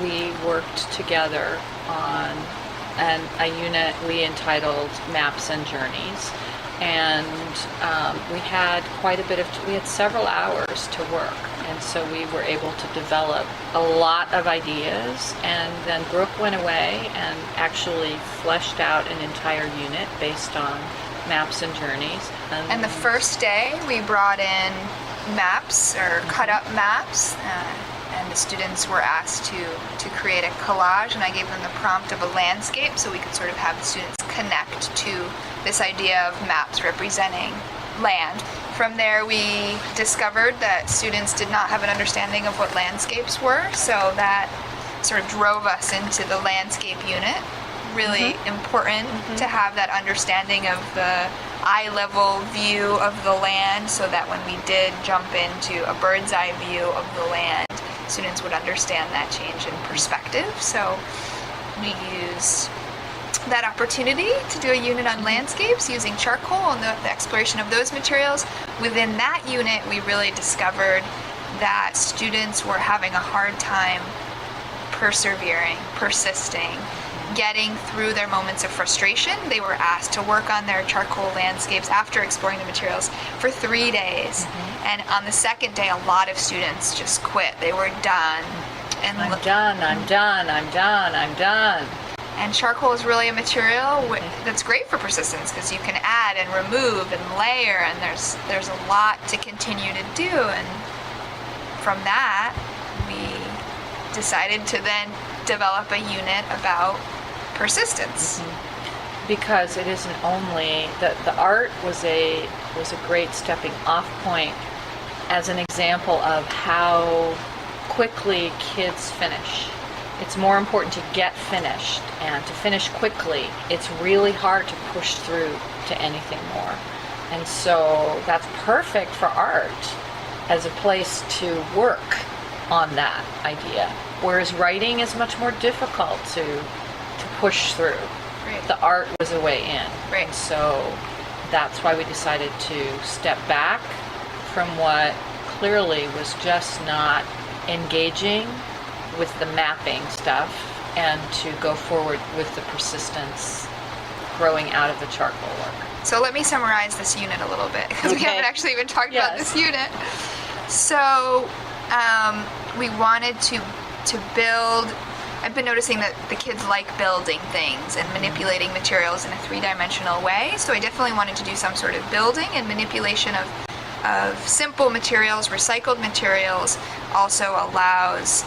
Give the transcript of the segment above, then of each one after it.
we worked together on a unit we entitled Maps and Journeys. And we had we had several hours to work. And so we were able to develop a lot of ideas. And then Brooke went away and actually fleshed out an entire unit based on Maps and Journeys. And the first day we brought in maps, or cut up maps, and the students were asked to create a collage, and I gave them the prompt of a landscape so we could sort of have the students connect to this idea of maps representing land. From there we discovered that students did not have an understanding of what landscapes were, so that sort of drove us into the landscape unit. Really important to have that understanding of the eye-level view of the land, so that when we did jump into a bird's eye view of the land, students would understand that change in perspective. So we used that opportunity to do a unit on landscapes using charcoal and the exploration of those materials. Within that unit, we really discovered that students were having a hard time persevering, persisting, getting through their moments of frustration. They were asked to work on their charcoal landscapes after exploring the materials for 3 days. And on the second day, a lot of students just quit. They were done. And I'm done. And charcoal is really a material that's great for persistence, because you can add and remove and layer, and there's a lot to continue to do. And from that, we decided to then develop a unit about persistence. Because it isn't only the art was a great stepping off point as an example of how quickly kids finish. It's more important to get finished and to finish quickly. It's really hard to push through to anything more. And so that's perfect for art as a place to work on that idea. Whereas writing is much more difficult to push through. Right. The art was a way in. Right. And so that's why we decided to step back from what clearly was just not engaging with the mapping stuff, and to go forward with the persistence growing out of the charcoal work. So let me summarize this unit a little bit, because we haven't actually even talked about this unit. So we wanted to build. I've been noticing that the kids like building things and manipulating materials in a three-dimensional way, so I definitely wanted to do some sort of building and manipulation of simple materials. Recycled materials also allows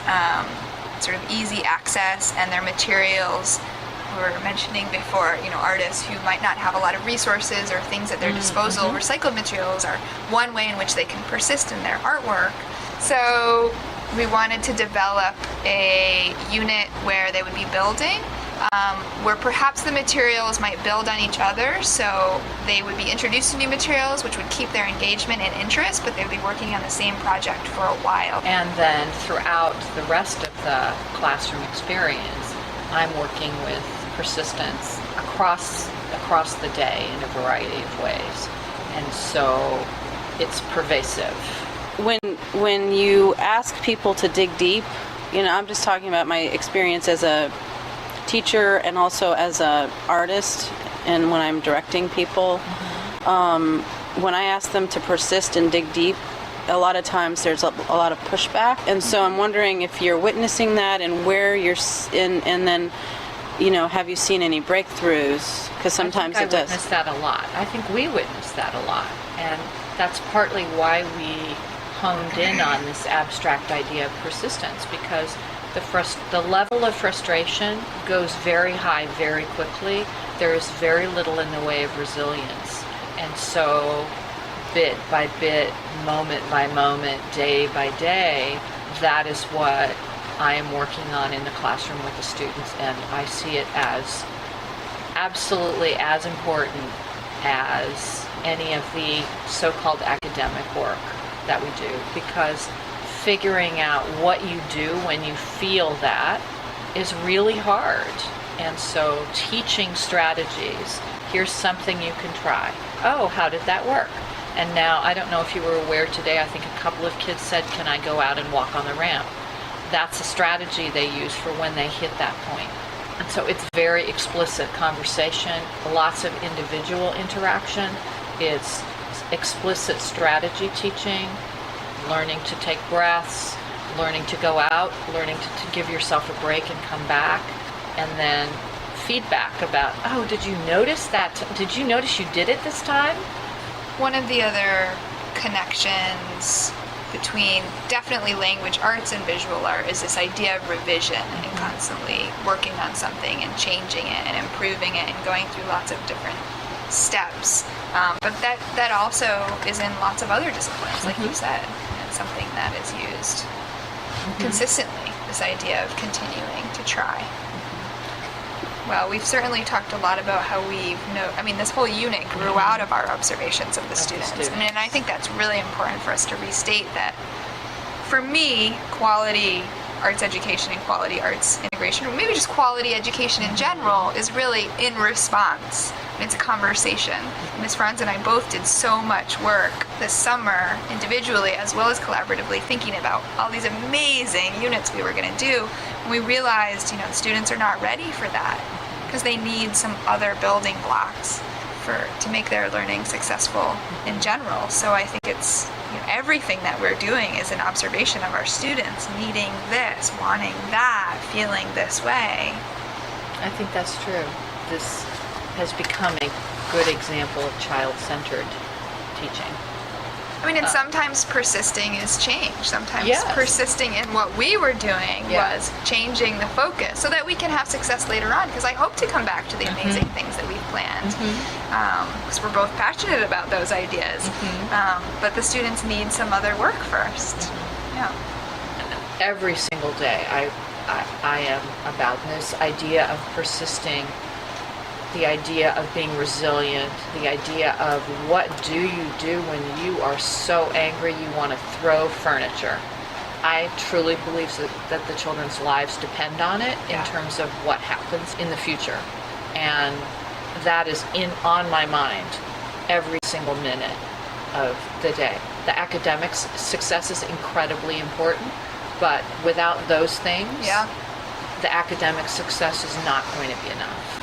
sort of easy access, and their materials, we were mentioning before, artists who might not have a lot of resources or things at their disposal. Recycled materials are one way in which they can persist in their artwork. So we wanted to develop a unit where they would be building, where perhaps the materials might build on each other, so they would be introduced to new materials, which would keep their engagement and interest, but they'd be working on the same project for a while. And then throughout the rest of the classroom experience, I'm working with persistence across the day in a variety of ways. And so it's pervasive. When you ask people to dig deep, I'm just talking about my experience as a teacher and also as a artist, and when I'm directing people, when I ask them to persist and dig deep, a lot of times there's a lot of pushback. And so I'm wondering if you're witnessing that, and where you're in, and then have you seen any breakthroughs? Because sometimes it does. I witness that a lot. I think we witness that a lot, and that's partly why we honed in on this abstract idea of persistence, because the level of frustration goes very high very quickly. There is very little in the way of resilience. And so bit by bit, moment by moment, day by day, that is what I am working on in the classroom with the students, and I see it as absolutely as important as any of the so-called academic work that we do, because figuring out what you do when you feel that is really hard. And so teaching strategies, here's something you can try. Oh, how did that work? And now, I don't know if you were aware today, I think a couple of kids said, can I go out and walk on the ramp? that's a strategy they use for when they hit that point. And so it's very explicit conversation, lots of individual interaction. It's explicit strategy teaching, learning to take breaths, learning to go out, learning to give yourself a break and come back, and then feedback about, oh, did you notice that? Did you notice you did it this time? One of the other connections between definitely language arts and visual art is this idea of revision and constantly working on something and changing it and improving it and going through lots of different steps. But that also is in lots of other disciplines, like you said. And it's something that is used consistently, this idea of continuing to try. Well, we've certainly talked a lot about how this whole unit grew out of our observations of the students. And I think that's really important for us to restate that, for me, quality arts education and quality arts integration, or maybe just quality education in general, is really in response. It's a conversation. Ms. Franz and I both did so much work this summer, individually as well as collaboratively, thinking about all these amazing units we were going to do. And we realized, the students are not ready for that because they need some other building blocks to make their learning successful in general. So I think it's everything that we're doing is an observation of our students needing this, wanting that, feeling this way. I think that's true. This has become a good example of child-centered teaching. And sometimes persisting is change. Sometimes Yes. persisting in what we were doing was changing the focus so that we can have success later on. Because I hope to come back to the amazing things that we've planned. Because we're both passionate about those ideas. But the students need some other work first. Yeah. Every single day I am about this idea of persisting, the idea of being resilient, the idea of what do you do when you are so angry you want to throw furniture. I truly believe that the children's lives depend on it in terms of what happens in the future. And that is on my mind every single minute of the day. The academic success is incredibly important, but without those things, the academic success is not going to be enough.